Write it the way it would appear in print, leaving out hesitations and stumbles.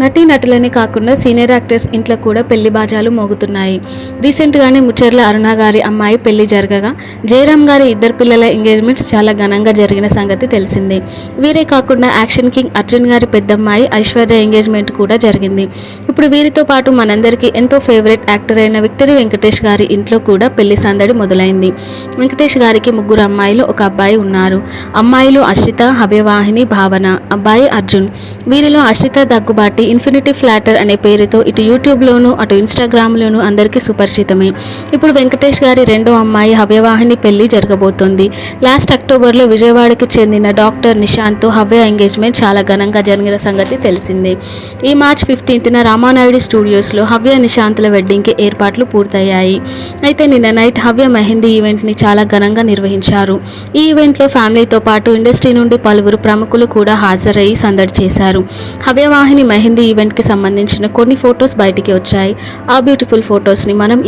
నటీనటులనే కాకుండా senior actors ఇంట్లో కూడా పెళ్లి బాజాలు మోగుతున్నాయి. రీసెంట్గానే ముచ్చర్ల అరుణ గారి అమ్మాయి పెళ్లి జరగగా, జయరామ్ గారి ఇద్దరు పిల్లల ఎంగేజ్మెంట్స్ చాలా ఘనంగా జరిగిన సంగతి తెలిసిందే. వీరే కాకుండా యాక్షన్ కింగ్ అర్జున్ గారి పెద్దమ్మాయి ఐశ్వర్య ఎంగేజ్మెంట్ కూడా జరిగింది. ఇప్పుడు వీరితో పాటు మనందరికీ ఎంతో ఫేవరెట్ యాక్టర్ అయిన విక్టరీ వెంకటేష్ గారి ఇంట్లో కూడా పెళ్లి సందడి మొదలైంది. వెంకటేష్ గారికి 3 అమ్మాయిలు, 1 అబ్బాయి ఉన్నారు. అమ్మాయిలు అశ్రిత, హవ్యవాహిని, భావన, అబ్బాయి అర్జున్. వీరిలో అశ్రిత దగ్గుబాటి ఇన్ఫినిటీ ఫ్లాటర్ అనే పేరుతో ఇటు యూట్యూబ్లోనూ అటు ఇన్స్టాగ్రామ్లోనూ అందరికీ సుపరిచితమే. ఇప్పుడు వెంకటేష్ గారి రెండో అమ్మాయి హవ్యవాహిని పెళ్లి జరగబోతోంది. లాస్ట్ అక్టోబర్లో విజయవాడకి చెందిన డాక్టర్ నిశాంత్తో హవ్య ఎంగేజ్మెంట్ చాలా ఘనంగా జరిగిన సంగతి తెలిసిందే. ఈ మార్చ్ 15న రామానాయుడు స్టూడియోస్లో హవ్య నిశాంత్ల వెడ్డింగ్కి ఏర్పాట్లు పూర్తయ్యాయి. అయితే నిన్న నైట్ హవ్య మెహందీ ఈవెంట్ని చాలా ఘనంగా నిర్వహించారు. ఈ ఈవెంట్లో ఫ్యామిలీతో పాటు ఇండస్ట్రీ నుండి పలువురు ప్రముఖులు కూడా హాజరయ్యి సందడి చేశారు. హవ్యవాహిని మెహందీ ఈవెంట్కి సంబంధించిన కొన్ని ఫొటోస్ బయటికి వచ్చాయి. ఆ బ్యూటిఫుల్ ఫొటోస్ని మనం